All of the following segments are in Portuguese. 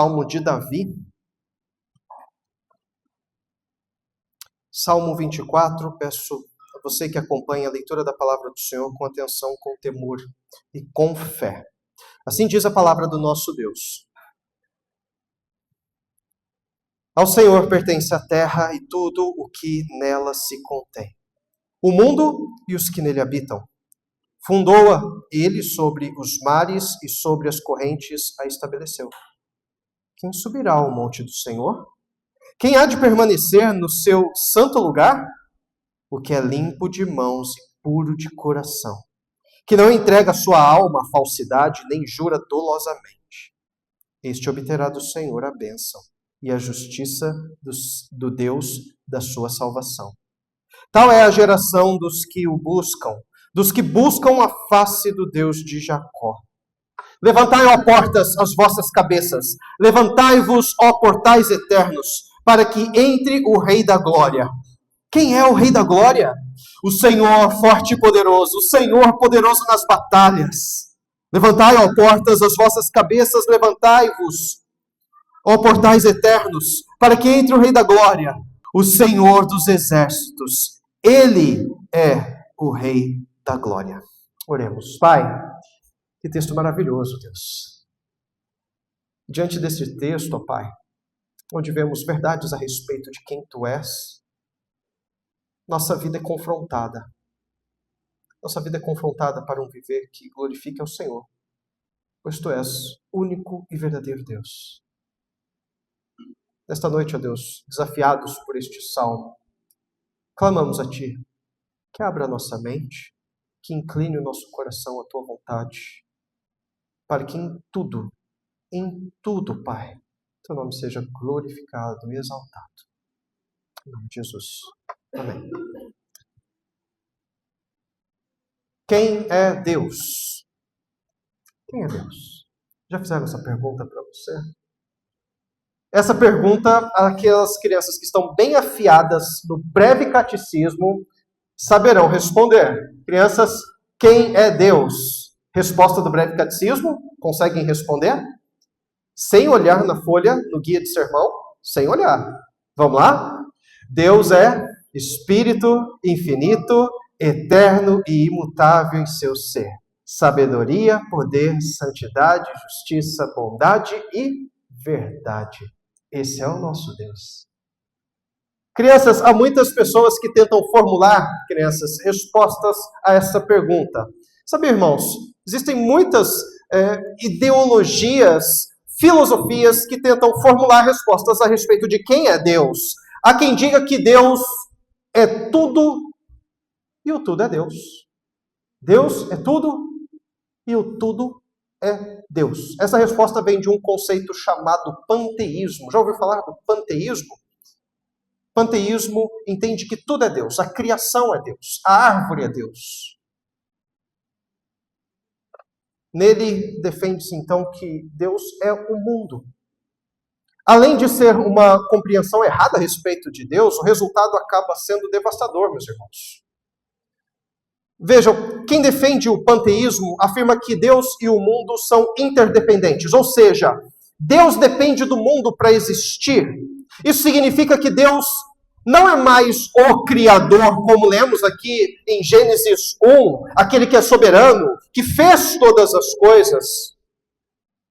Salmo de Davi, Salmo 24, peço a você que acompanha a leitura da palavra do Senhor com atenção, com temor e com fé. Assim diz a palavra do nosso Deus. Ao Senhor pertence a terra e tudo o que nela se contém, o mundo e os que nele habitam. Fundou-a ele sobre os mares e sobre as correntes a estabeleceu. Quem subirá ao monte do Senhor? Quem há de permanecer no seu santo lugar? O que é limpo de mãos e puro de coração, que não entrega sua alma à falsidade, nem jura dolosamente. Este obterá do Senhor a bênção e a justiça do Deus da sua salvação. Tal é a geração dos que o buscam, dos que buscam a face do Deus de Jacó. Levantai, ó portas, as vossas cabeças, levantai-vos, ó portais eternos, para que entre o Rei da Glória. Quem é o Rei da Glória? O Senhor forte e poderoso, o Senhor poderoso nas batalhas. Levantai, ó portas, as vossas cabeças, levantai-vos, ó portais eternos, para que entre o Rei da Glória, o Senhor dos exércitos. Ele é o Rei da Glória. Oremos. Pai, que texto maravilhoso, Deus. Diante desse texto, ó Pai, onde vemos verdades a respeito de quem Tu és, nossa vida é confrontada. Nossa vida é confrontada para um viver que glorifique ao Senhor, pois Tu és único e verdadeiro Deus. Nesta noite, ó Deus, desafiados por este salmo, clamamos a Ti, que abra a nossa mente, que incline o nosso coração à Tua vontade, para que em tudo, Pai, Teu nome seja glorificado e exaltado. Em nome de Jesus. Amém. Quem é Deus? Quem é Deus? Já fizeram essa pergunta para você? Essa pergunta, aquelas crianças que estão bem afiadas no breve catecismo saberão responder. Crianças, quem é Deus? Resposta do breve catecismo? Conseguem responder? Sem olhar na folha, no guia de sermão? Sem olhar. Vamos lá? Deus é Espírito infinito, eterno e imutável em seu ser. Sabedoria, poder, santidade, justiça, bondade e verdade. Esse é o nosso Deus. Crianças, há muitas pessoas que tentam formular, crianças, respostas a essa pergunta. Sabe, irmãos, existem muitas ideologias, filosofias que tentam formular respostas a respeito de quem é Deus. Há quem diga que Deus é tudo e o tudo é Deus. Deus é tudo e o tudo é Deus. Essa resposta vem de um conceito chamado panteísmo. Já ouviu falar do panteísmo? Panteísmo entende que tudo é Deus, a criação é Deus, a árvore é Deus. Nele defende-se então que Deus é o mundo. Além de ser uma compreensão errada a respeito de Deus, o resultado acaba sendo devastador, meus irmãos. Vejam, quem defende o panteísmo afirma que Deus e o mundo são interdependentes, ou seja, Deus depende do mundo para existir. Isso significa que Deus não é mais o Criador, como lemos aqui em Gênesis 1, aquele que é soberano, que fez todas as coisas.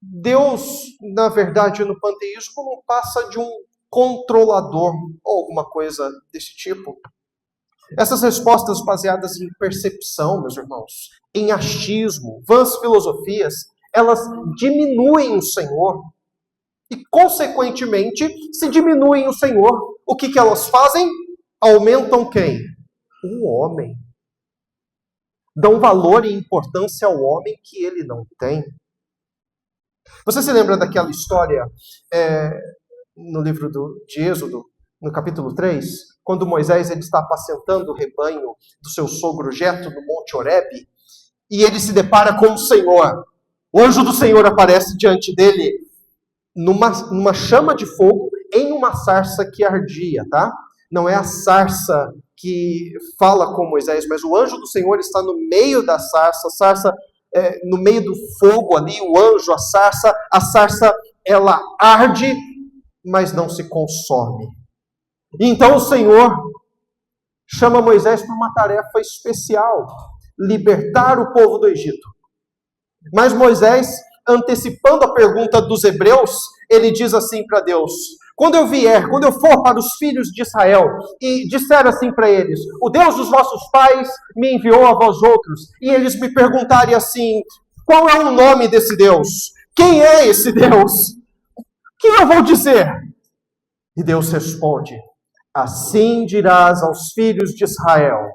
Deus, na verdade, no panteísmo, não passa de um controlador ou alguma coisa desse tipo. Essas respostas baseadas em percepção, meus irmãos, em achismo, vãs filosofias, elas diminuem o Senhor. E, consequentemente, se diminuem o Senhor, o que elas fazem? Aumentam quem? O homem. Dão valor e importância ao homem que ele não tem. Você se lembra daquela história no livro de Êxodo, no capítulo 3, quando Moisés ele está apacentando o rebanho do seu sogro Jetro no Monte Horebe, e ele se depara com o Senhor. O anjo do Senhor aparece diante dele numa chama de fogo, em uma sarça que ardia, tá? Não é a sarça que fala com Moisés, mas o anjo do Senhor está no meio da sarça, a sarça no meio do fogo ali, o anjo, a sarça ela arde, mas não se consome. Então o Senhor chama Moisés para uma tarefa especial: libertar o povo do Egito. Mas Moisés, antecipando a pergunta dos hebreus, ele diz assim para Deus: quando eu for para os filhos de Israel e disser assim para eles: o Deus dos vossos pais me enviou a vós outros, e eles me perguntarem assim: qual é o nome desse Deus? Quem é esse Deus? O que eu vou dizer? E Deus responde: assim dirás aos filhos de Israel: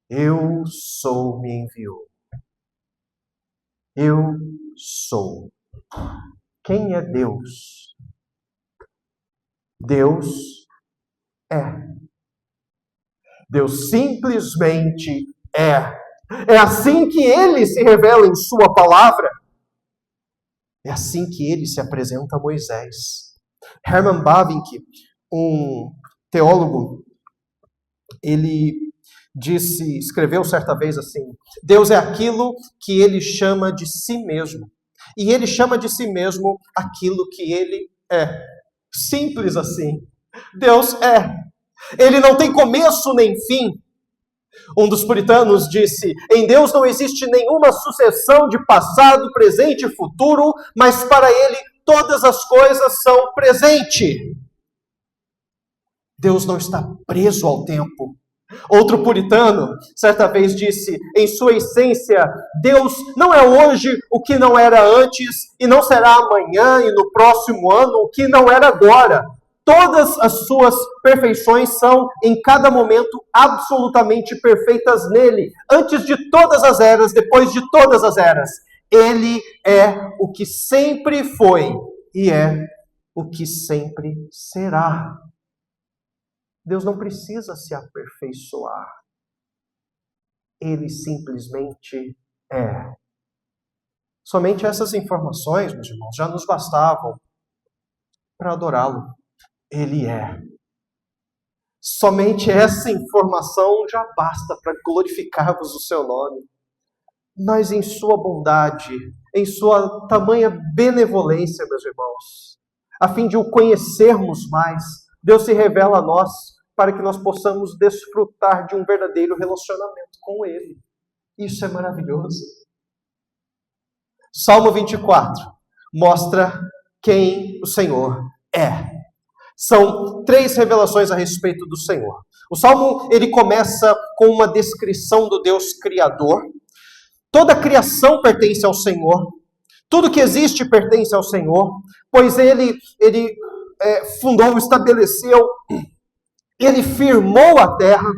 eu sou, me enviou. Eu sou. Quem é Deus? Deus é. Deus simplesmente é. É assim que ele se revela em sua palavra. É assim que ele se apresenta a Moisés. Herman Bavinck, um teólogo, ele escreveu certa vez assim: Deus é aquilo que ele chama de si mesmo. E ele chama de si mesmo aquilo que ele é. Simples assim. Deus é. Ele não tem começo nem fim. Um dos puritanos disse: em Deus não existe nenhuma sucessão de passado, presente e futuro, mas para ele todas as coisas são presente. Deus não está preso ao tempo. Outro puritano, certa vez disse, em sua essência, Deus não é hoje o que não era antes, e não será amanhã e no próximo ano o que não era agora. Todas as suas perfeições são, em cada momento, absolutamente perfeitas nele, antes de todas as eras, depois de todas as eras. Ele é o que sempre foi e é o que sempre será. Deus não precisa se aperfeiçoar. Ele simplesmente é. Somente essas informações, meus irmãos, já nos bastavam para adorá-lo. Ele é. Somente essa informação já basta para glorificarmos o seu nome. Mas em sua bondade, em sua tamanha benevolência, meus irmãos, a fim de o conhecermos mais, Deus se revela a nós para que nós possamos desfrutar de um verdadeiro relacionamento com Ele. Isso é maravilhoso. Salmo 24 mostra quem o Senhor é. São 3 revelações a respeito do Senhor. O Salmo, ele começa com uma descrição do Deus Criador. Toda a criação pertence ao Senhor. Tudo que existe pertence ao Senhor, pois Ele fundou, estabeleceu, Ele firmou a terra.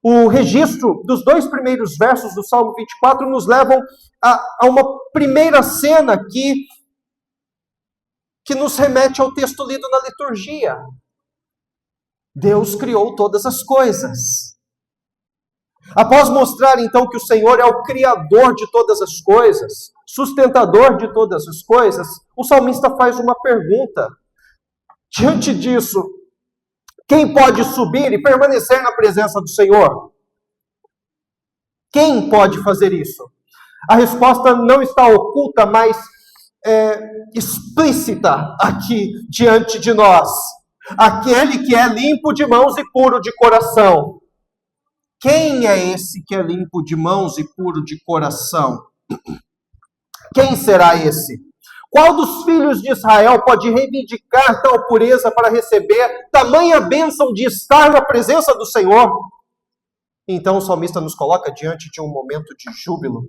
O registro dos 2 primeiros versos do Salmo 24 nos levam a uma primeira cena que nos remete ao texto lido na liturgia. Deus criou todas as coisas. Após mostrar então que o Senhor é o Criador de todas as coisas, sustentador de todas as coisas, o salmista faz uma pergunta. Diante disso, quem pode subir e permanecer na presença do Senhor? Quem pode fazer isso? A resposta não está oculta, mas explícita aqui diante de nós. Aquele que é limpo de mãos e puro de coração. Quem é esse que é limpo de mãos e puro de coração? Quem será esse? Qual dos filhos de Israel pode reivindicar tal pureza para receber tamanha bênção de estar na presença do Senhor? Então o salmista nos coloca diante de um momento de júbilo.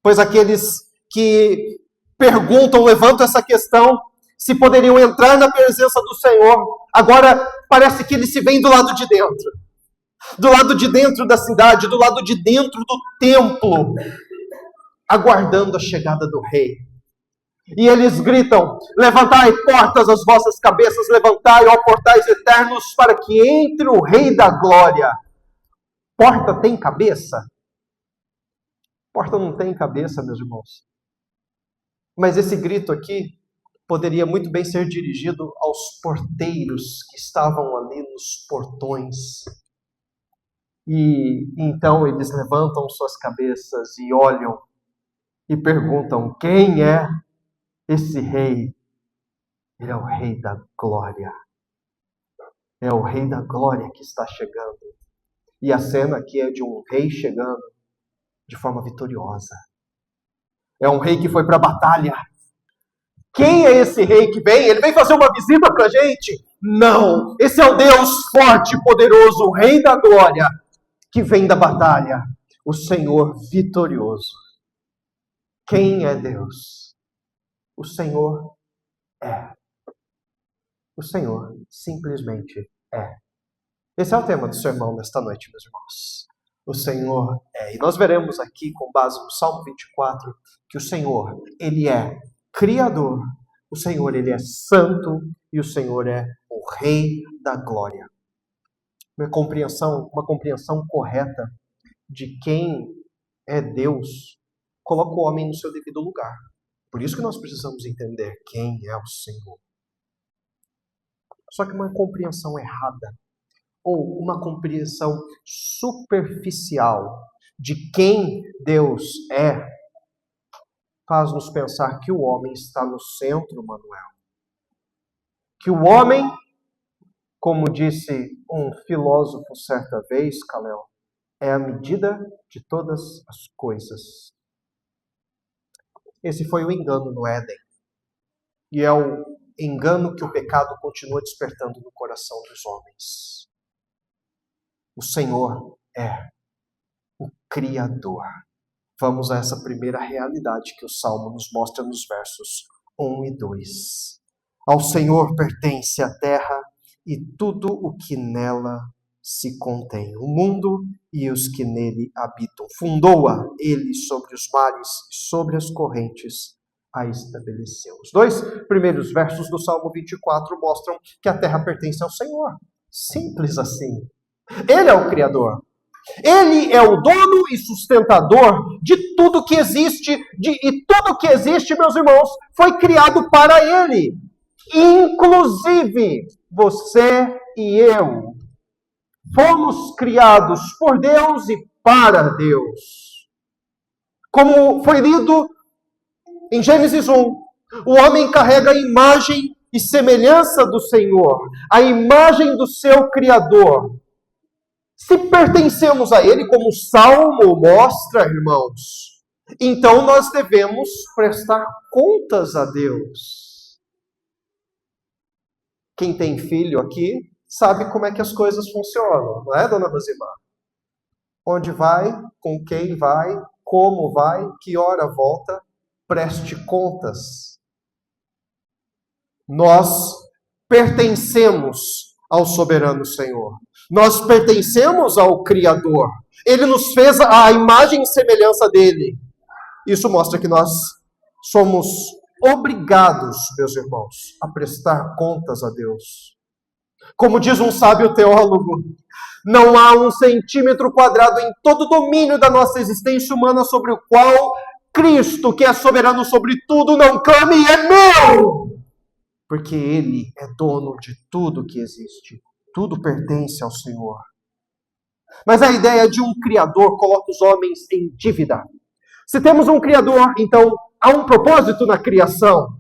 Pois aqueles que perguntam, levantam essa questão, se poderiam entrar na presença do Senhor, agora parece que eles se veem do lado de dentro. Do lado de dentro da cidade, do lado de dentro do templo, aguardando a chegada do rei. E eles gritam: levantai portas as vossas cabeças, levantai, ó portais eternos, para que entre o rei da glória. Porta tem cabeça? Porta não tem cabeça, meus irmãos. Mas esse grito aqui poderia muito bem ser dirigido aos porteiros que estavam ali nos portões. E então eles levantam suas cabeças e olham e perguntam: quem é esse rei Ele é o Rei da Glória. É o Rei da Glória que está chegando. E a cena aqui é de um rei chegando de forma vitoriosa. É um rei que foi para a batalha. Quem é esse rei que vem? Ele vem fazer uma visita para a gente? Não! Esse é o Deus forte e poderoso, o Rei da Glória, que vem da batalha. O Senhor vitorioso. Quem é Deus? O Senhor é. O Senhor simplesmente é. Esse é o tema do sermão nesta noite, meus irmãos. O Senhor é. E nós veremos aqui, com base no Salmo 24, que o Senhor, Ele é Criador. O Senhor, Ele é santo. E o Senhor é o Rei da Glória. Uma compreensão correta de quem é Deus coloca o homem no seu devido lugar. Por isso que nós precisamos entender quem é o Senhor. Só que uma compreensão errada, ou uma compreensão superficial de quem Deus é, faz-nos pensar que o homem está no centro, Manuel. Que o homem, como disse um filósofo certa vez, Kalel, é a medida de todas as coisas. Esse foi o engano no Éden. E é o engano que o pecado continua despertando no coração dos homens. O Senhor é o Criador. Vamos a essa primeira realidade que o Salmo nos mostra nos versos 1 e 2. Ao Senhor pertence a terra e tudo o que nela se contém. O mundo e os que nele habitam. Fundou-a ele sobre os mares e sobre as correntes a estabeleceu. Os dois primeiros versos do Salmo 24 mostram que a terra pertence ao Senhor. Simples assim. Ele é o Criador. Ele é o dono e sustentador de tudo que existe. E tudo que existe, meus irmãos, foi criado para Ele. Inclusive você e eu. Fomos criados por Deus e para Deus. Como foi lido em Gênesis 1, o homem carrega a imagem e semelhança do Senhor, a imagem do seu Criador. Se pertencemos a Ele, como o Salmo mostra, irmãos, então nós devemos prestar contas a Deus. Quem tem filho aqui sabe como é que as coisas funcionam, não é, dona Rosimar? Onde vai, com quem vai, como vai, que hora volta, preste contas. Nós pertencemos ao soberano Senhor. Nós pertencemos ao Criador. Ele nos fez a imagem e semelhança dele. Isso mostra que nós somos obrigados, meus irmãos, a prestar contas a Deus. Como diz um sábio teólogo, não há 1 centímetro quadrado em todo o domínio da nossa existência humana sobre o qual Cristo, que é soberano sobre tudo, não clame, é meu! Porque Ele é dono de tudo que existe. Tudo pertence ao Senhor. Mas a ideia de um Criador coloca os homens em dívida. Se temos um Criador, então há um propósito na criação.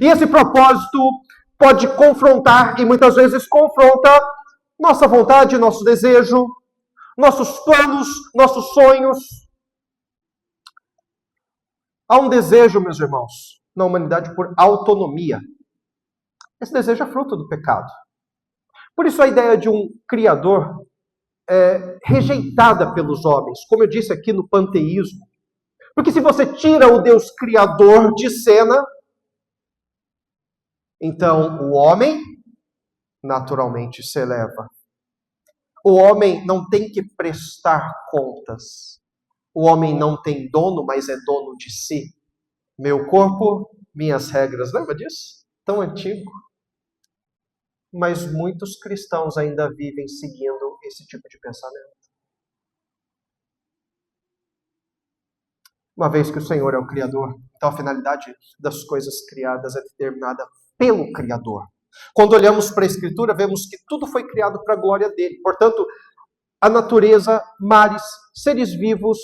E esse propósito pode confrontar, e muitas vezes confronta, nossa vontade, nosso desejo, nossos planos, nossos sonhos. Há um desejo, meus irmãos, na humanidade por autonomia. Esse desejo é fruto do pecado. Por isso a ideia de um Criador é rejeitada pelos homens, como eu disse aqui no panteísmo. Porque se você tira o Deus Criador de cena, então o homem naturalmente se eleva. O homem não tem que prestar contas. O homem não tem dono, mas é dono de si. Meu corpo, minhas regras. Lembra disso? Tão antigo. Mas muitos cristãos ainda vivem seguindo esse tipo de pensamento. Uma vez que o Senhor é o Criador, então a finalidade das coisas criadas é determinada pelo Criador. Quando olhamos para a Escritura, vemos que tudo foi criado para a glória dele. Portanto, a natureza, mares, seres vivos,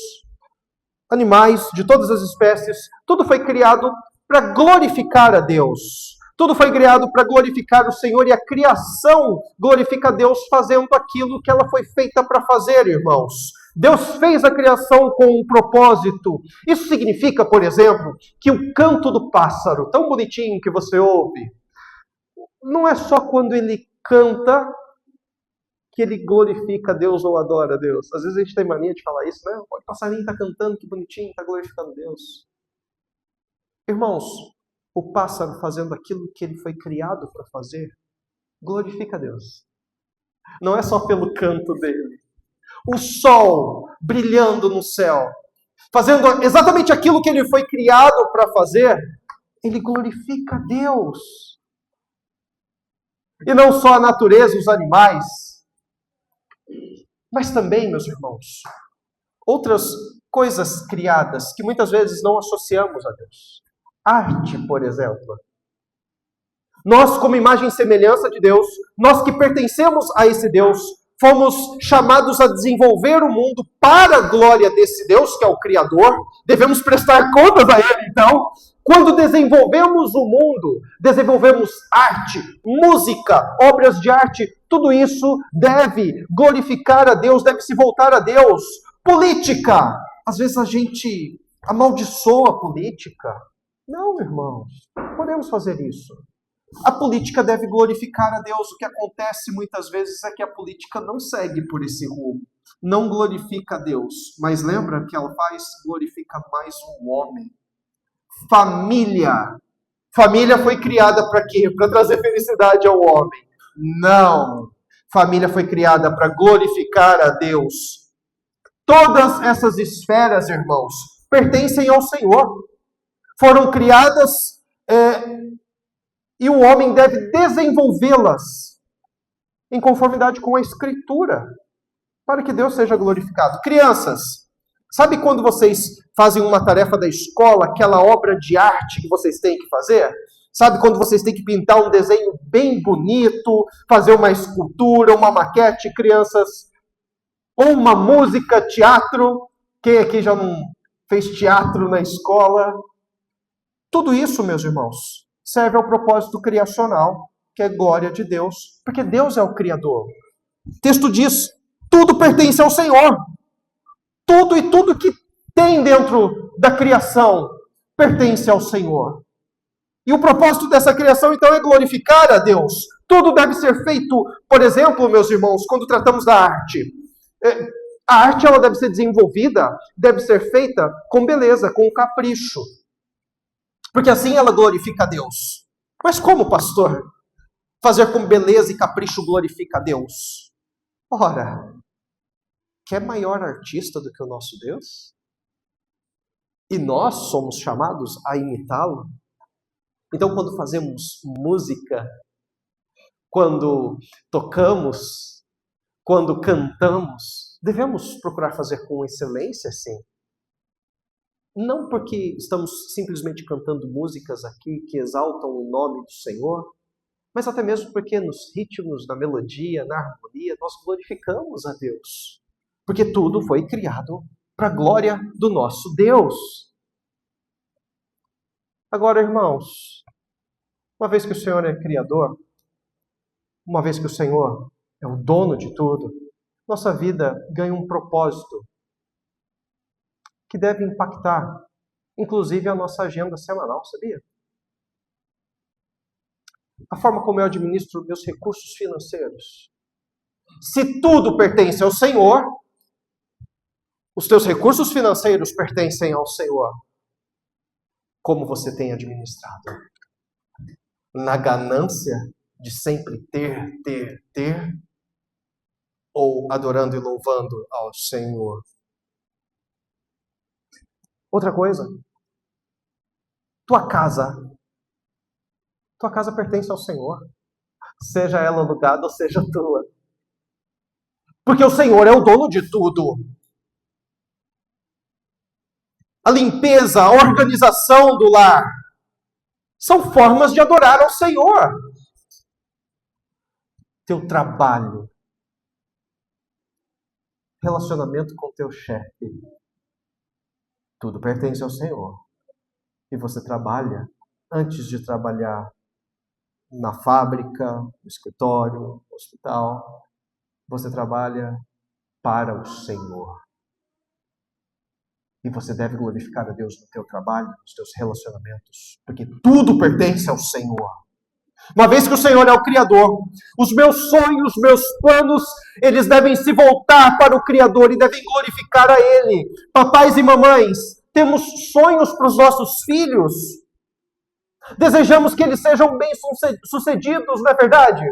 animais de todas as espécies, tudo foi criado para glorificar a Deus. Tudo foi criado para glorificar o Senhor e a criação glorifica a Deus fazendo aquilo que ela foi feita para fazer, irmãos. Deus fez a criação com um propósito. Isso significa, por exemplo, que o canto do pássaro, tão bonitinho que você ouve, não é só quando ele canta que ele glorifica a Deus ou adora a Deus. Às vezes a gente tem mania de falar isso, né? O passarinho está cantando, que bonitinho, está glorificando Deus. Irmãos, o pássaro fazendo aquilo que ele foi criado para fazer, glorifica a Deus. Não é só pelo canto dele. O sol brilhando no céu, fazendo exatamente aquilo que ele foi criado para fazer, ele glorifica a Deus. E não só a natureza, os animais, mas também, meus irmãos, outras coisas criadas que muitas vezes não associamos a Deus. Arte, por exemplo. Nós, como imagem e semelhança de Deus, nós que pertencemos a esse Deus, fomos chamados a desenvolver o mundo para a glória desse Deus, que é o Criador. Devemos prestar contas a Ele, então. Quando desenvolvemos o mundo, desenvolvemos arte, música, obras de arte, tudo isso deve glorificar a Deus, deve se voltar a Deus. Política. Às vezes a gente amaldiçoa a política. Não, irmãos, podemos fazer isso. A política deve glorificar a Deus. O que acontece muitas vezes é que a política não segue por esse rumo. Não glorifica a Deus. Mas lembra que ela faz? Glorifica mais o homem. Família. Família foi criada para quê? Para trazer felicidade ao homem. Não. Família foi criada para glorificar a Deus. Todas essas esferas, irmãos, pertencem ao Senhor. Foram criadas e o homem deve desenvolvê-las em conformidade com a Escritura, para que Deus seja glorificado. Crianças, sabe quando vocês fazem uma tarefa da escola, aquela obra de arte que vocês têm que fazer? Sabe quando vocês têm que pintar um desenho bem bonito, fazer uma escultura, uma maquete, crianças? Ou uma música, teatro? Quem aqui já não fez teatro na escola? Tudo isso, meus irmãos, serve ao propósito criacional, que é glória de Deus, porque Deus é o Criador. O texto diz, tudo pertence ao Senhor. Tudo e tudo que tem dentro da criação pertence ao Senhor. E o propósito dessa criação, então, é glorificar a Deus. Tudo deve ser feito, por exemplo, meus irmãos, quando tratamos da arte. A arte, ela deve ser desenvolvida, deve ser feita com beleza, com capricho. Porque assim ela glorifica a Deus. Mas como, pastor? Fazer com beleza e capricho glorifica a Deus? Ora, quer maior artista do que o nosso Deus? E nós somos chamados a imitá-lo? Então, quando fazemos música, quando tocamos, quando cantamos, devemos procurar fazer com excelência, sim. Não porque estamos simplesmente cantando músicas aqui que exaltam o nome do Senhor, mas até mesmo porque nos ritmos, na melodia, na harmonia, nós glorificamos a Deus. Porque tudo foi criado para a glória do nosso Deus. Agora, irmãos, uma vez que o Senhor é Criador, uma vez que o Senhor é o dono de tudo, nossa vida ganha um propósito que deve impactar, inclusive, a nossa agenda semanal, sabia? A forma como eu administro meus recursos financeiros. Se tudo pertence ao Senhor, os teus recursos financeiros pertencem ao Senhor. Como você tem administrado? Na ganância de sempre ter, ou adorando e louvando ao Senhor? Outra coisa, tua casa pertence ao Senhor, seja ela alugada ou seja tua. Porque o Senhor é o dono de tudo. A limpeza, a organização do lar são formas de adorar ao Senhor. Teu trabalho, relacionamento com teu chefe, tudo pertence ao Senhor. E você trabalha antes de trabalhar. na fábrica, no escritório, no hospital. Você trabalha para o Senhor. E você deve glorificar a Deus no teu trabalho, nos teus relacionamentos, porque tudo pertence ao Senhor. Uma vez que o Senhor é o Criador, os meus sonhos, meus planos, eles devem se voltar para o Criador e devem glorificar a Ele. Papais e mamães, temos sonhos para os nossos filhos. Desejamos que eles sejam bem-sucedidos, não é verdade?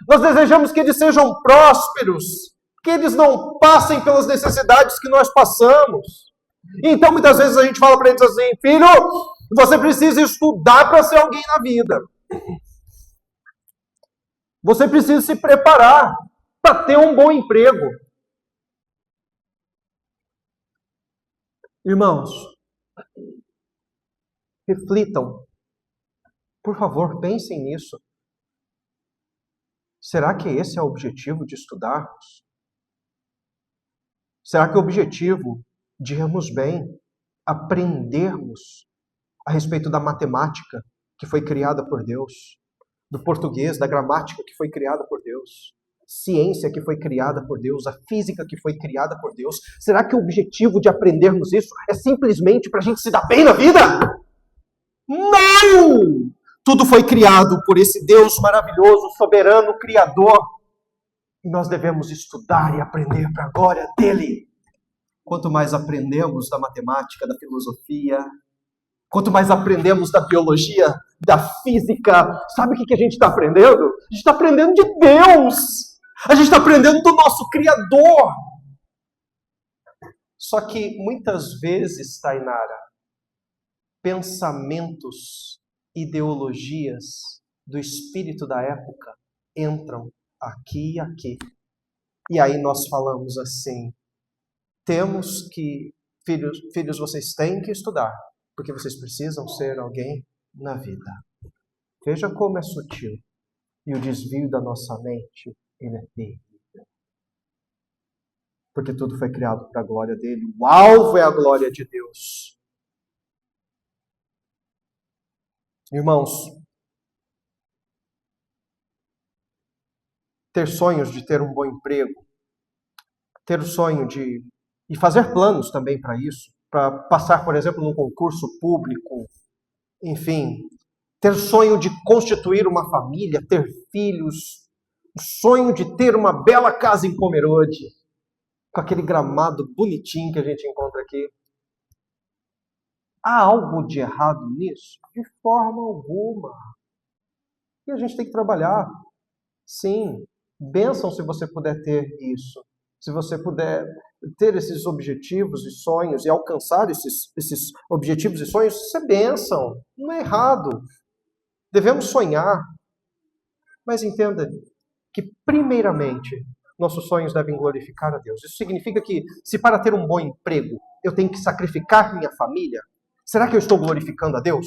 Nós desejamos que eles sejam prósperos, que eles não passem pelas necessidades que nós passamos. Então, muitas vezes a gente fala para eles assim: filho, você precisa estudar para ser alguém na vida. Você precisa se preparar para ter um bom emprego. Irmãos, reflitam. Por favor, pensem nisso. Será que esse é o objetivo de estudarmos? Será que o objetivo de irmos bem, aprendermos a respeito da matemática que foi criada por Deus, do português, da gramática que foi criada por Deus, ciência que foi criada por Deus, a física que foi criada por Deus? Será que o objetivo de aprendermos isso é simplesmente para a gente se dar bem na vida? Não! Tudo foi criado por esse Deus maravilhoso, soberano, criador. E nós devemos estudar e aprender para a glória dele. Quanto mais aprendemos da matemática, da filosofia, quanto mais aprendemos da biologia, da física, sabe o que a gente está aprendendo? A gente está aprendendo de Deus. A gente está aprendendo do nosso Criador. Só que muitas vezes, Tainara, pensamentos, ideologias do espírito da época entram aqui e aqui. E aí nós falamos assim: temos que, filhos, vocês têm que estudar, porque vocês precisam ser alguém na vida. Veja como é sutil. E o desvio da nossa mente, ele é terrível. Porque tudo foi criado para a glória dele. O alvo é a glória de Deus. Irmãos, ter sonhos de ter um bom emprego, ter o sonho de... e fazer planos também para isso, para passar, por exemplo, num concurso público, enfim, ter sonho de constituir uma família, ter filhos, o sonho de ter uma bela casa em Pomerode, com aquele gramado bonitinho que a gente encontra aqui. Há algo de errado nisso? De forma alguma. E a gente tem que trabalhar. Sim, bênção se você puder ter isso. Se você puder ter esses objetivos e sonhos e alcançar esses objetivos e sonhos, isso é bênção. Não é errado. Devemos sonhar. Mas entenda que, primeiramente, nossos sonhos devem glorificar a Deus. Isso significa que, se para ter um bom emprego eu tenho que sacrificar minha família, será que eu estou glorificando a Deus?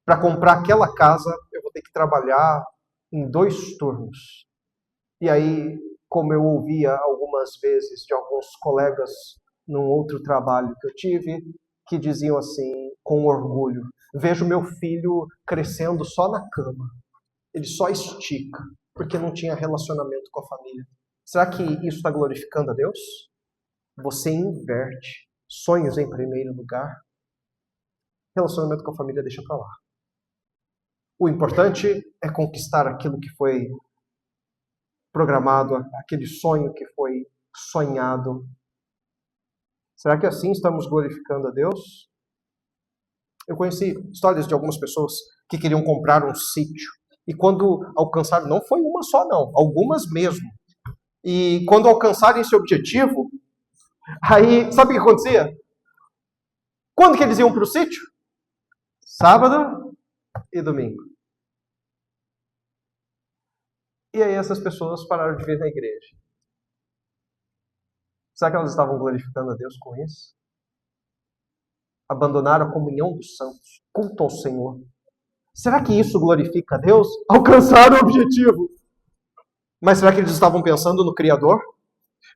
Para comprar aquela casa, eu vou ter que trabalhar em 2 turnos. E aí, como eu ouvia algumas vezes de alguns colegas num outro trabalho que eu tive, que diziam assim, com orgulho: vejo meu filho crescendo só na cama. Ele só estica, porque não tinha relacionamento com a família. Será que isso está glorificando a Deus? Você inverte. Sonhos em primeiro lugar. Relacionamento com a família deixa para lá. O importante é conquistar aquilo que foi programado, aquele sonho que foi sonhado. Será que assim estamos glorificando a Deus? Eu conheci histórias de algumas pessoas que queriam comprar um sítio. E quando alcançaram, não foi uma só não, algumas mesmo. E quando alcançarem esse objetivo, aí, sabe o que acontecia? Quando que eles iam para o sítio? Sábado e domingo. E aí essas pessoas pararam de vir na igreja. Será que elas estavam glorificando a Deus com isso? Abandonaram a comunhão dos santos, culto ao Senhor. Será que isso glorifica a Deus? Alcançaram o objetivo. Mas será que eles estavam pensando no Criador?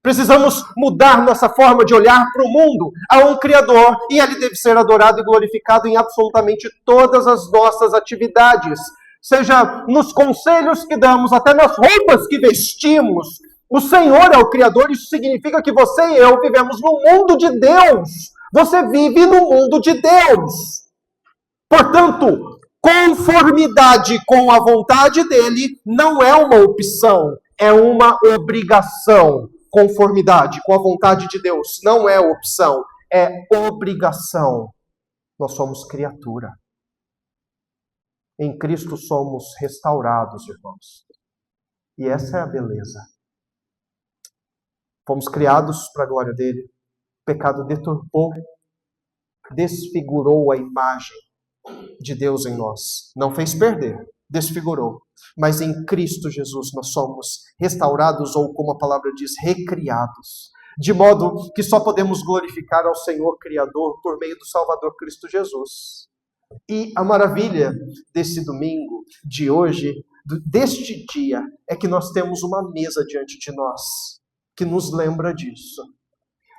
Precisamos mudar nossa forma de olhar para o mundo. Há um Criador e Ele deve ser adorado e glorificado em absolutamente todas as nossas atividades. Seja nos conselhos que damos, até nas roupas que vestimos. O Senhor é o Criador, isso significa que você e eu vivemos no mundo de Deus. Você vive no mundo de Deus. Portanto, conformidade com a vontade dele não é uma opção, é uma obrigação. Conformidade com a vontade de Deus não é opção, é obrigação. Nós somos criatura. Em Cristo somos restaurados, irmãos. E essa é a beleza. Fomos criados para a glória dele. O pecado deturpou, desfigurou a imagem de Deus em nós. Não fez perder, desfigurou. Mas em Cristo Jesus nós somos restaurados, ou como a palavra diz, recriados. De modo que só podemos glorificar ao Senhor Criador por meio do Salvador Cristo Jesus. E a maravilha desse domingo, de hoje, deste dia, é que nós temos uma mesa diante de nós, que nos lembra disso.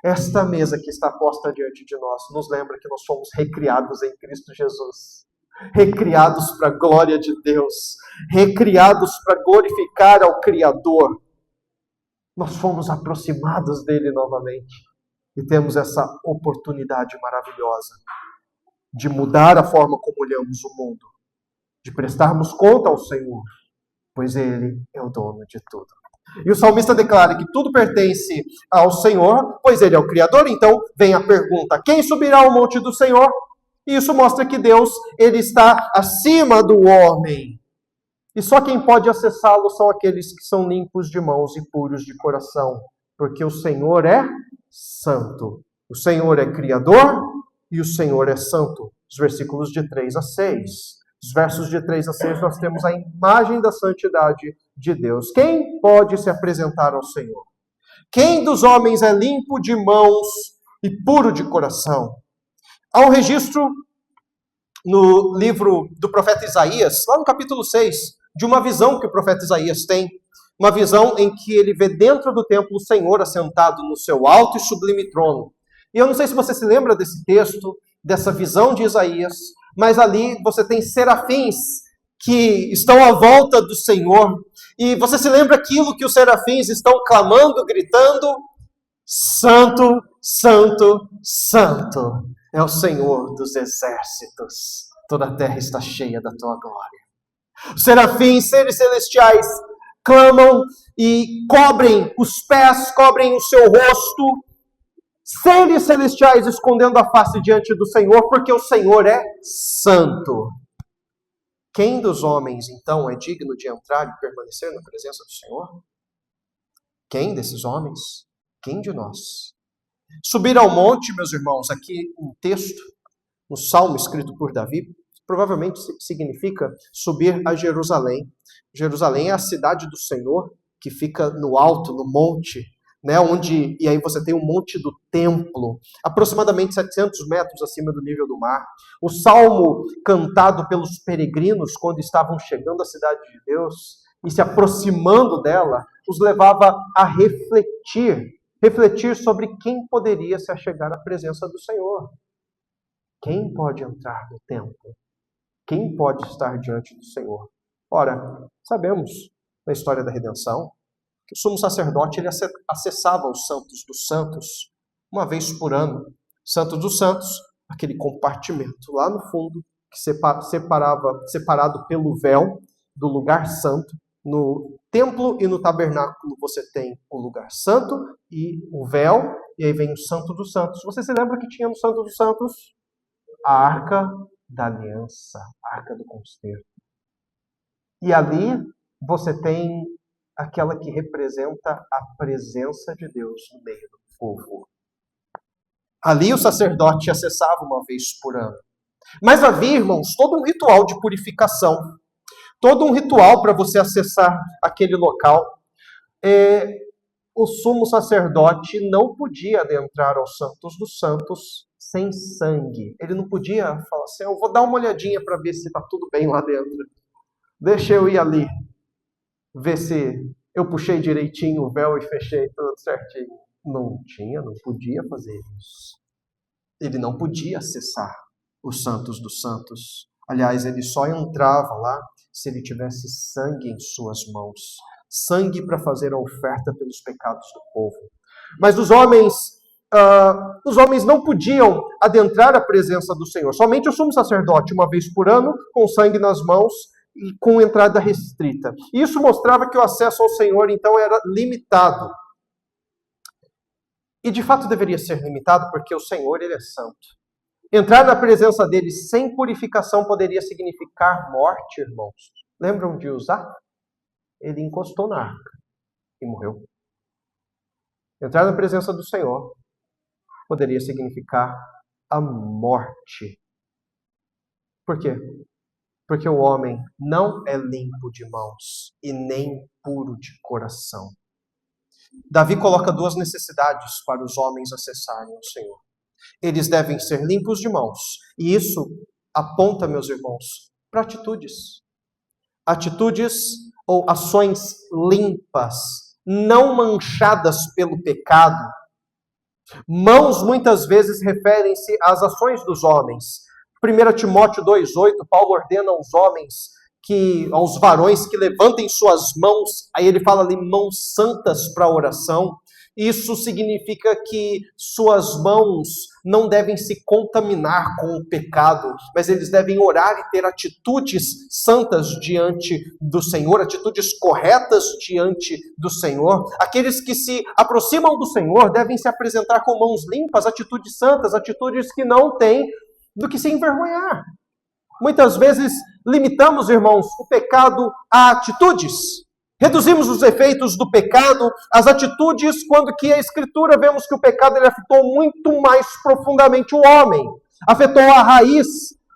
Esta mesa que está posta diante de nós nos lembra que nós fomos recriados em Cristo Jesus. Recriados para a glória de Deus. Recriados para glorificar ao Criador. Nós fomos aproximados dele novamente. E temos essa oportunidade maravilhosa de mudar a forma como olhamos o mundo. De prestarmos conta ao Senhor. Pois ele é o dono de tudo. E o salmista declara que tudo pertence ao Senhor, pois ele é o Criador. Então vem a pergunta: quem subirá ao monte do Senhor? E isso mostra que Deus, ele está acima do homem. E só quem pode acessá-lo são aqueles que são limpos de mãos e puros de coração. Porque o Senhor é santo. O Senhor é Criador e o Senhor é santo. Os versículos de 3 a 6. Os versos de 3 a 6 nós temos a imagem da santidade de Deus. Quem pode se apresentar ao Senhor? Quem dos homens é limpo de mãos e puro de coração? Há um registro no livro do profeta Isaías, lá no capítulo 6, de uma visão que o profeta Isaías tem. Uma visão em que ele vê dentro do templo o Senhor assentado no seu alto e sublime trono. E eu não sei se você se lembra desse texto, dessa visão de Isaías, mas ali você tem serafins que estão à volta do Senhor. E você se lembra aquilo que os serafins estão clamando, gritando? Santo, Santo, Santo é o Senhor dos exércitos. Toda a terra está cheia da tua glória. Os serafins, seres celestiais, clamam e cobrem os pés, cobrem o seu rosto. Seres celestiais escondendo a face diante do Senhor, porque o Senhor é santo. Quem dos homens, então, é digno de entrar e permanecer na presença do Senhor? Quem desses homens? Quem de nós? Subir ao monte, meus irmãos, aqui um texto, um salmo escrito por Davi, provavelmente significa subir a Jerusalém. Jerusalém é a cidade do Senhor, que fica no alto, no monte, né, e aí você tem o monte do templo, aproximadamente 700 metros acima do nível do mar. O salmo cantado pelos peregrinos quando estavam chegando à cidade de Deus e se aproximando dela, os levava a refletir sobre quem poderia se achegar à presença do Senhor. Quem pode entrar no templo? Quem pode estar diante do Senhor? Ora, sabemos na história da redenção que o sumo sacerdote ele acessava os santos dos santos uma vez por ano. Santo dos santos, aquele compartimento lá no fundo, que separado pelo véu do lugar santo. No templo e no tabernáculo você tem o lugar santo e o véu, e aí vem o santo dos santos. Você se lembra que tinha no santo dos santos? A arca da aliança, a arca do concerto. E ali você tem aquela que representa a presença de Deus no meio do povo. Ali o sacerdote acessava uma vez por ano. Mas havia, irmãos, todo um ritual de purificação. Todo um ritual para você acessar aquele local. O sumo sacerdote não podia adentrar aos santos dos santos sem sangue. Ele não podia falar assim, eu vou dar uma olhadinha para ver se está tudo bem lá dentro. Deixa eu ir ali, ver se Eu puxei direitinho o véu e fechei tudo certinho. Não tinha, não podia fazer isso. Ele não podia acessar os santos dos santos. Aliás, ele só entrava lá se ele tivesse sangue em suas mãos. Sangue para fazer a oferta pelos pecados do povo. Mas os homens não podiam adentrar a presença do Senhor. Somente o sumo sacerdote, uma vez por ano, com sangue nas mãos e com entrada restrita. Isso mostrava que o acesso ao Senhor, então, era limitado. E de fato deveria ser limitado, porque o Senhor, ele é santo. Entrar na presença dele sem purificação poderia significar morte, irmãos. Lembram de Uzá? Ele encostou na arca e morreu. Entrar na presença do Senhor poderia significar a morte. Por quê? Porque o homem não é limpo de mãos e nem puro de coração. Davi coloca duas necessidades para os homens acessarem ao Senhor. Eles devem ser limpos de mãos. E isso aponta, meus irmãos, para atitudes. Atitudes ou ações limpas, não manchadas pelo pecado. Mãos muitas vezes referem-se às ações dos homens. 1 Timóteo 2,8, Paulo ordena aos varões que levantem suas mãos, aí ele fala ali, mãos santas para a oração. Isso significa que suas mãos não devem se contaminar com o pecado, mas eles devem orar e ter atitudes santas diante do Senhor, atitudes corretas diante do Senhor. Aqueles que se aproximam do Senhor devem se apresentar com mãos limpas, atitudes santas, atitudes que não têm do que se envergonhar. Muitas vezes limitamos, irmãos, o pecado a atitudes. Reduzimos os efeitos do pecado às atitudes, quando que a Escritura vemos que o pecado ele afetou muito mais profundamente o homem. Afetou a raiz.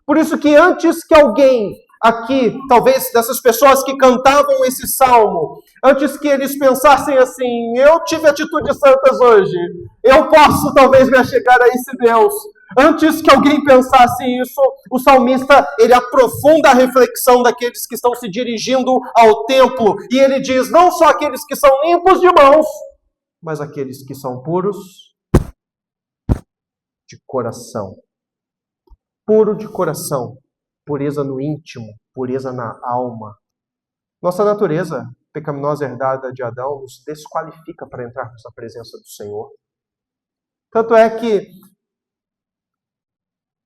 Por isso que antes que alguém aqui, talvez dessas pessoas que cantavam esse salmo, antes que eles pensassem assim, eu tive atitudes santas hoje, eu posso talvez me achegar a esse Deus. Antes que alguém pensasse isso, o salmista, ele aprofunda a reflexão daqueles que estão se dirigindo ao templo. E ele diz, não só aqueles que são limpos de mãos, mas aqueles que são puros de coração. Puro de coração, pureza no íntimo, pureza na alma. Nossa natureza pecaminosa herdada de Adão nos desqualifica para entrarmos na presença do Senhor. Tanto é que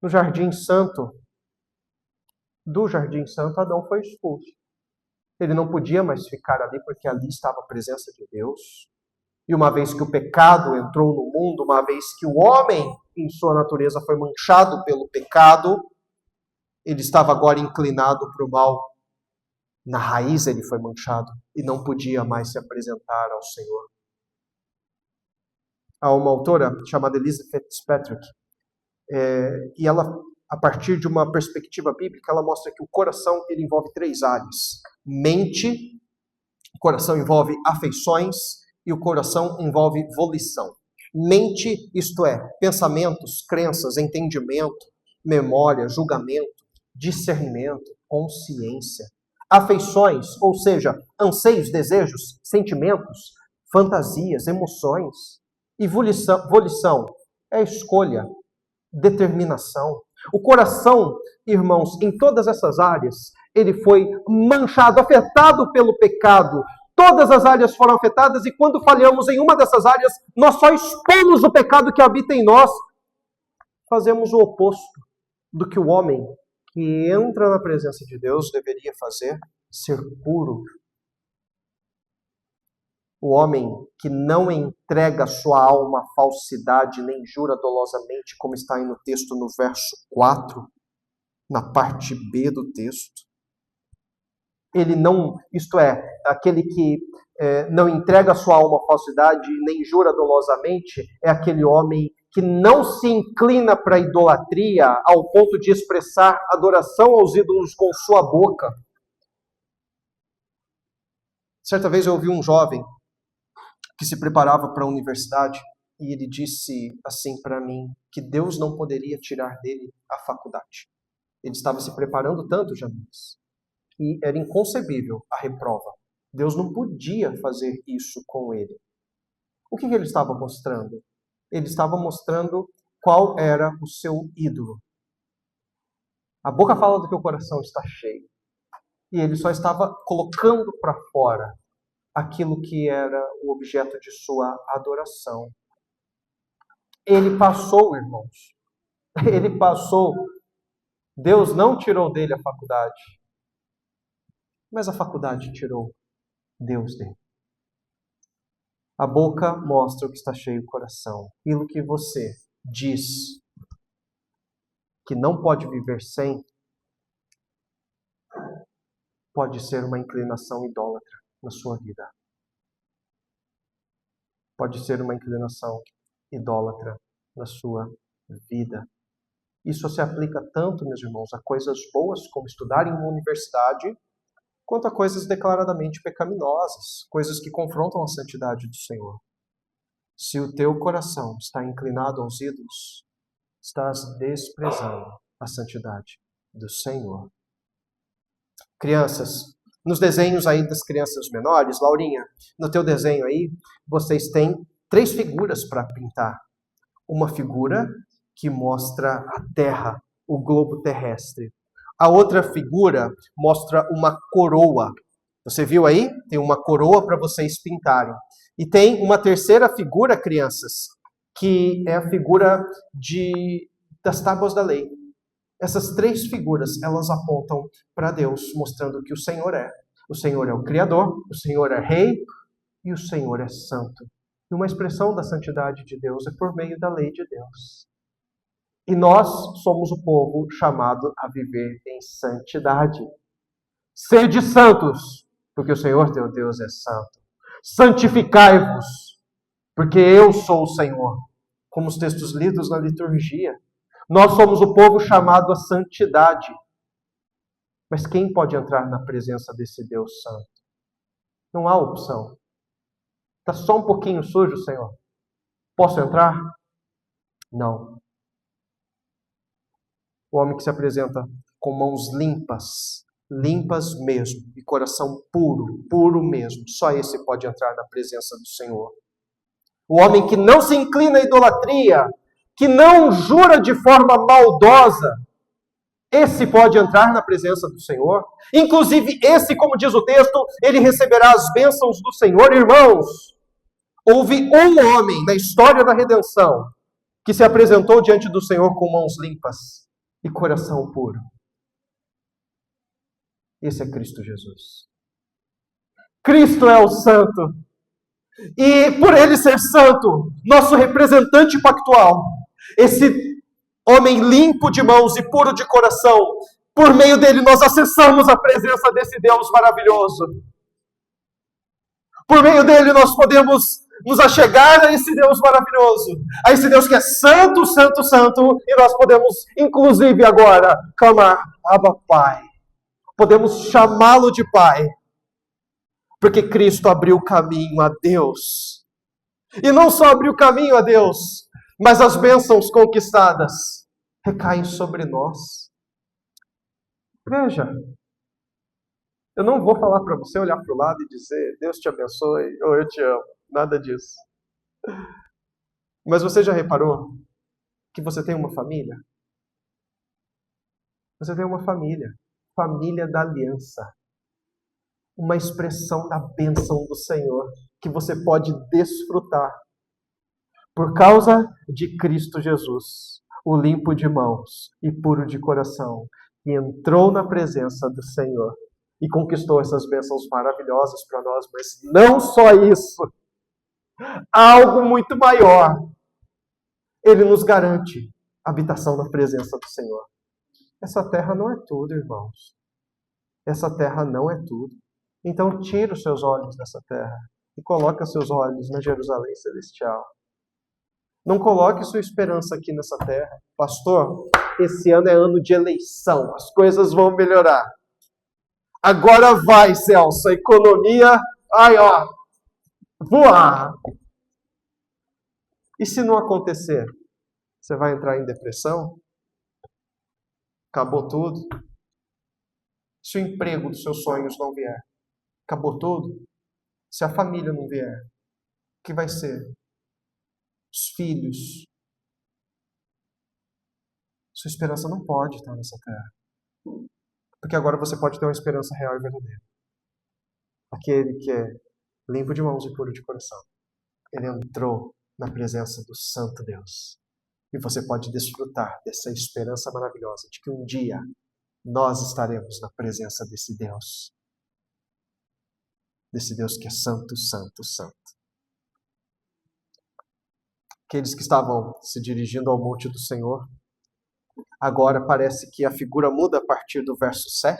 do Jardim Santo, Adão foi expulso. Ele não podia mais ficar ali, porque ali estava a presença de Deus. E uma vez que o pecado entrou no mundo, uma vez que o homem, em sua natureza, foi manchado pelo pecado, ele estava agora inclinado para o mal. Na raiz ele foi manchado e não podia mais se apresentar ao Senhor. Há uma autora chamada Elizabeth Fitzpatrick, e ela, a partir de uma perspectiva bíblica, ela mostra que o coração ele envolve três áreas. Mente, o coração envolve afeições e o coração envolve volição. Mente, isto é, pensamentos, crenças, entendimento, memória, julgamento, discernimento, consciência. Afeições, ou seja, anseios, desejos, sentimentos, fantasias, emoções. E volição é escolha, determinação. O coração, irmãos, em todas essas áreas, ele foi manchado, afetado pelo pecado. Todas as áreas foram afetadas e quando falhamos em uma dessas áreas, nós só expomos o pecado que habita em nós. Fazemos o oposto do que o homem que entra na presença de Deus deveria fazer, ser puro. O homem que não entrega sua alma à falsidade, nem jura dolosamente, como está aí no texto no verso 4, na parte B do texto. Ele não, isto é, aquele que não entrega sua alma à falsidade, nem jura dolosamente, é aquele homem que não se inclina para a idolatria ao ponto de expressar adoração aos ídolos com sua boca. Certa vez eu ouvi um jovem que se preparava para a universidade, e ele disse assim para mim, que Deus não poderia tirar dele a faculdade. Ele estava se preparando tanto, Janice, que era inconcebível a reprova. Deus não podia fazer isso com ele. O que ele estava mostrando? Ele estava mostrando qual era o seu ídolo. A boca fala do que o coração está cheio. E ele só estava colocando para fora aquilo que era o objeto de sua adoração. Ele passou, irmãos. Ele passou. Deus não tirou dele a faculdade, mas a faculdade tirou Deus dele. A boca mostra o que está cheio o coração. Aquilo que você diz que não pode viver sem, pode ser uma inclinação idólatra na sua vida. Pode ser uma inclinação idólatra na sua vida. Isso se aplica tanto, meus irmãos, a coisas boas, como estudar em uma universidade, quanto a coisas declaradamente pecaminosas, coisas que confrontam a santidade do Senhor. Se o teu coração está inclinado aos ídolos, estás desprezando a santidade do Senhor. Crianças, nos desenhos aí das crianças menores, Laurinha, no teu desenho aí, vocês têm 3 figuras para pintar. Uma figura que mostra a Terra, o globo terrestre. A outra figura mostra uma coroa. Você viu aí? Tem uma coroa para vocês pintarem. E tem uma terceira figura, crianças, que é a figura das tábuas da lei. Essas 3 figuras, elas apontam para Deus, mostrando que o Senhor é. O Senhor é o Criador, o Senhor é Rei e o Senhor é Santo. E uma expressão da santidade de Deus é por meio da lei de Deus. E nós somos o povo chamado a viver em santidade. Sede santos, porque o Senhor teu Deus é santo. Santificai-vos, porque eu sou o Senhor. Como os textos lidos na liturgia. Nós somos o povo chamado à santidade. Mas quem pode entrar na presença desse Deus santo? Não há opção. Está só um pouquinho sujo, Senhor. Posso entrar? Não. O homem que se apresenta com mãos limpas, limpas mesmo, e coração puro, puro mesmo, só esse pode entrar na presença do Senhor. O homem que não se inclina à idolatria, que não jura de forma maldosa, esse pode entrar na presença do Senhor. Inclusive, esse, como diz o texto, ele receberá as bênçãos do Senhor. Irmãos, houve um homem na história da redenção que se apresentou diante do Senhor com mãos limpas e coração puro. Esse é Cristo Jesus. Cristo é o santo. E por ele ser santo, nosso representante pactual, esse homem limpo de mãos e puro de coração, por meio dele nós acessamos a presença desse Deus maravilhoso. Por meio dele nós podemos nos achegar a esse Deus maravilhoso, a esse Deus que é santo, santo, santo, e nós podemos, inclusive agora, clamar, Abba, Pai. Podemos chamá-lo de Pai, porque Cristo abriu o caminho a Deus. E não só abriu o caminho a Deus, mas as bênçãos conquistadas recaem sobre nós. Veja, eu não vou falar para você olhar para o lado e dizer, Deus te abençoe, ou eu te amo. Nada disso. Mas você já reparou que você tem uma família? Você tem uma família. Família da aliança. Uma expressão da bênção do Senhor que você pode desfrutar. Por causa de Cristo Jesus, o limpo de mãos e puro de coração, que entrou na presença do Senhor e conquistou essas bênçãos maravilhosas para nós. Mas não só isso. Algo muito maior. Ele nos garante a habitação na presença do Senhor. Essa terra não é tudo, irmãos. Essa terra não é tudo. Então tira os seus olhos dessa terra e coloque os seus olhos na Jerusalém celestial. Não coloque sua esperança aqui nessa terra. Pastor, esse ano é ano de eleição. As coisas vão melhorar. Agora vai, Celso. A economia, voar. E se não acontecer? Você vai entrar em depressão? Acabou tudo? Se o emprego dos seus sonhos não vier? Acabou tudo? Se a família não vier, o que vai ser? Os filhos. Sua esperança não pode estar nessa terra. Porque agora você pode ter uma esperança real e verdadeira. Aquele que é limpo de mãos e puro de coração. Ele entrou na presença do Santo Deus. E você pode desfrutar dessa esperança maravilhosa de que um dia nós estaremos na presença desse Deus. Desse Deus que é santo, santo, santo. Aqueles que estavam se dirigindo ao monte do Senhor, agora parece que a figura muda a partir do verso 7.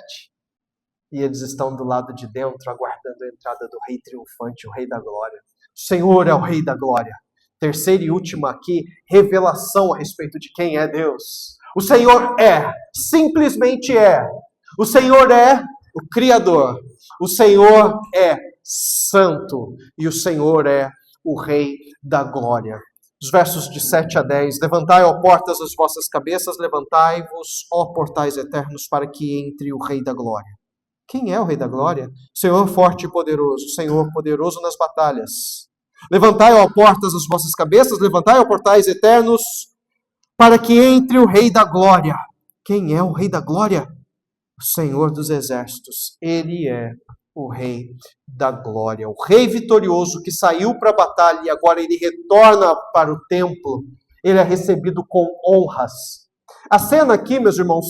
E eles estão do lado de dentro, aguardando a entrada do Rei triunfante, o Rei da Glória. O Senhor é o Rei da Glória. Terceira e última aqui, revelação a respeito de quem é Deus. O Senhor é, simplesmente é. O Senhor é o Criador. O Senhor é santo. E o Senhor é o Rei da Glória. Os versos de 7 a 10. Levantai, ó portas, as vossas cabeças, levantai-vos, ó portais eternos, para que entre o Rei da Glória. Quem é o Rei da Glória? Senhor forte e poderoso, Senhor poderoso nas batalhas. Levantai, ó portas, as vossas cabeças, levantai, ó portais eternos, para que entre o Rei da Glória. Quem é o Rei da Glória? O Senhor dos exércitos. Ele é o Rei da Glória. O Rei vitorioso que saiu para a batalha e agora ele retorna para o templo. Ele é recebido com honras. A cena aqui, meus irmãos,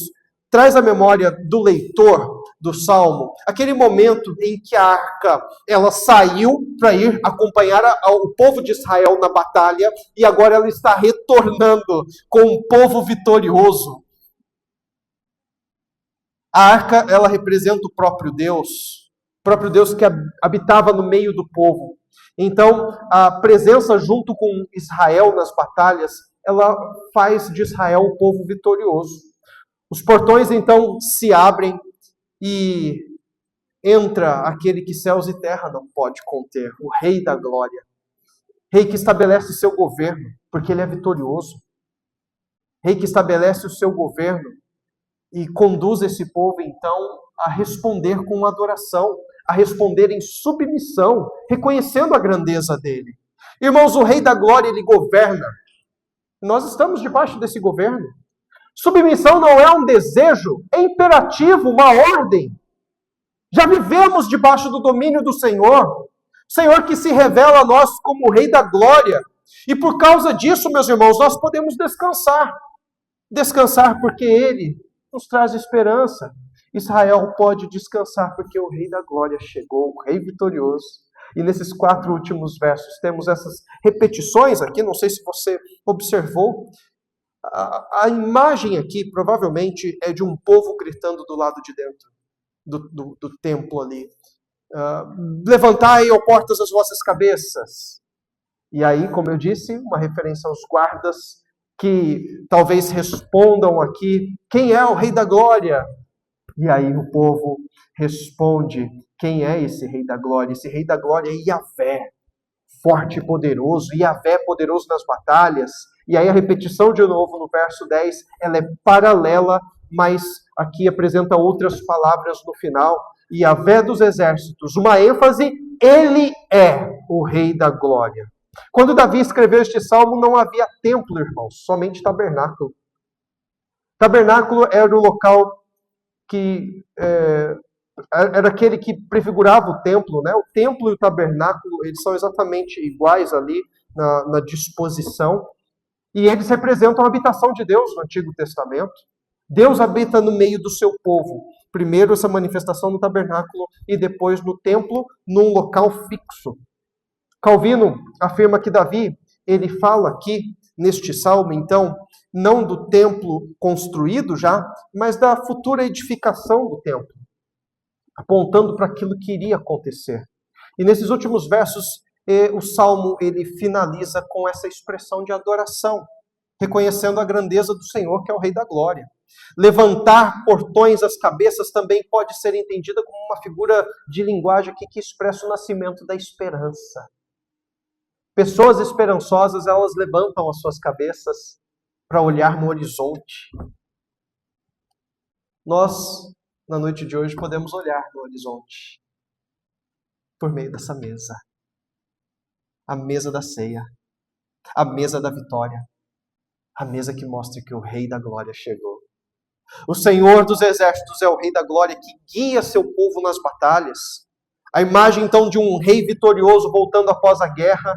traz à memória do leitor do Salmo, aquele momento em que a arca, ela saiu para ir acompanhar o povo de Israel na batalha, e agora ela está retornando com um povo vitorioso. A arca, ela representa o próprio Deus que habitava no meio do povo. Então, a presença junto com Israel nas batalhas, ela faz de Israel um povo vitorioso. Os portões, então, se abrem e entra aquele que céus e terra não pode conter, o Rei da Glória. Rei que estabelece seu governo, porque ele é vitorioso. Rei que estabelece o seu governo e conduz esse povo, então, a responder com adoração, a responder em submissão, reconhecendo a grandeza dele. Irmãos, o Rei da Glória, ele governa. Nós estamos debaixo desse governo. Submissão não é um desejo, é imperativo, uma ordem. Já vivemos debaixo do domínio do Senhor. Senhor que se revela a nós como o Rei da Glória. E por causa disso, meus irmãos, nós podemos descansar. Descansar porque Ele nos traz esperança. Israel pode descansar porque o Rei da Glória chegou, o Rei vitorioso. E nesses 4 últimos versos temos essas repetições aqui, não sei se você observou. A imagem aqui provavelmente é de um povo gritando do lado de dentro do templo ali. Levantai, ó portas, as vossas cabeças. E aí, como eu disse, uma referência aos guardas que talvez respondam aqui, quem é o Rei da Glória? E aí o povo responde, quem é esse Rei da Glória? Esse Rei da Glória é Yahvé, forte e poderoso, Yahvé poderoso nas batalhas. E aí a repetição de novo no verso 10, ela é paralela, mas aqui apresenta outras palavras no final. Yahvé dos exércitos, uma ênfase, ele é o Rei da Glória. Quando Davi escreveu este salmo, não havia templo, irmãos, somente tabernáculo. Tabernáculo era o local que era aquele que prefigurava o templo, né? O templo e o tabernáculo, eles são exatamente iguais ali na disposição. E eles representam a habitação de Deus no Antigo Testamento. Deus habita no meio do seu povo. Primeiro essa manifestação no tabernáculo e depois no templo, num local fixo. Calvino afirma que Davi, ele fala aqui neste salmo, então, não do templo construído já, mas da futura edificação do templo, apontando para aquilo que iria acontecer. E nesses últimos versos, o salmo ele finaliza com essa expressão de adoração, reconhecendo a grandeza do Senhor, que é o Rei da Glória. Levantar portões às cabeças também pode ser entendida como uma figura de linguagem aqui que expressa o nascimento da esperança. Pessoas esperançosas, elas levantam as suas cabeças para olhar no horizonte. Nós, na noite de hoje, podemos olhar no horizonte. por meio dessa mesa. A mesa da ceia, a mesa da vitória, a mesa que mostra que o Rei da Glória chegou. O Senhor dos Exércitos é o Rei da Glória que guia seu povo nas batalhas. A imagem então de um rei vitorioso voltando após a guerra,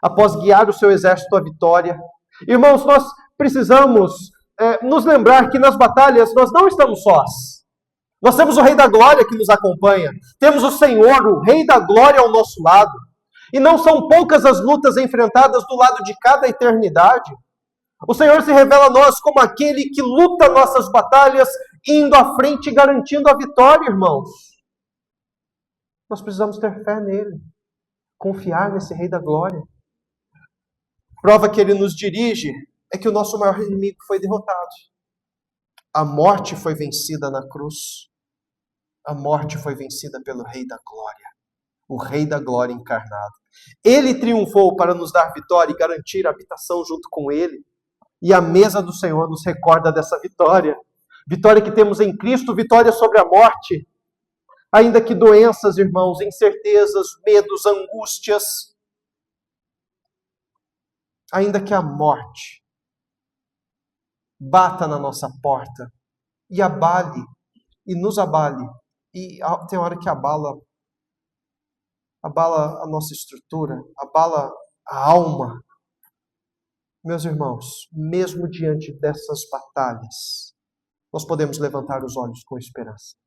após guiar o seu exército à vitória. Irmãos, nós precisamos nos lembrar que nas batalhas nós não estamos sós. Nós temos o Rei da Glória que nos acompanha. Temos o Senhor, o Rei da Glória ao nosso lado. E não são poucas as lutas enfrentadas do lado de cada eternidade. O Senhor se revela a nós como aquele que luta nossas batalhas, indo à frente e garantindo a vitória, irmãos. Nós precisamos ter fé nele, confiar nesse Rei da Glória. Prova que ele nos dirige é que o nosso maior inimigo foi derrotado. A morte foi vencida na cruz. A morte foi vencida pelo Rei da Glória, o Rei da Glória encarnado. Ele triunfou para nos dar vitória e garantir a habitação junto com ele. E a mesa do Senhor nos recorda dessa vitória. Vitória que temos em Cristo, vitória sobre a morte. Ainda que doenças, irmãos, incertezas, medos, angústias, ainda que a morte bata na nossa porta e abale, e nos abale, e tem hora que abala a nossa estrutura, abala a alma. Meus irmãos, mesmo diante dessas batalhas, nós podemos levantar os olhos com esperança,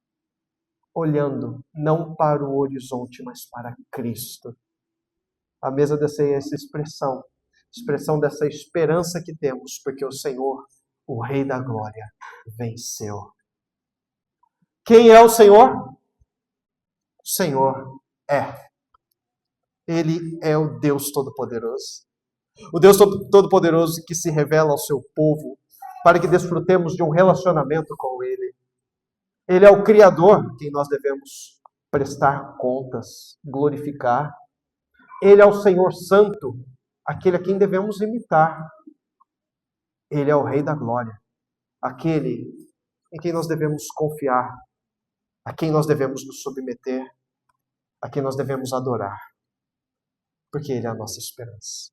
olhando não para o horizonte, mas para Cristo. A mesa da ceia é essa expressão dessa esperança que temos, porque o Senhor, o Rei da Glória, venceu. Quem é o Senhor? O Senhor Ele é o Deus Todo-Poderoso. O Deus Todo-Poderoso que se revela ao seu povo para que desfrutemos de um relacionamento com Ele. Ele é o Criador, quem nós devemos prestar contas, glorificar. Ele é o Senhor Santo, aquele a quem devemos imitar. Ele é o Rei da Glória, aquele em quem nós devemos confiar, a quem nós devemos nos submeter, a quem nós devemos adorar, porque Ele é a nossa esperança.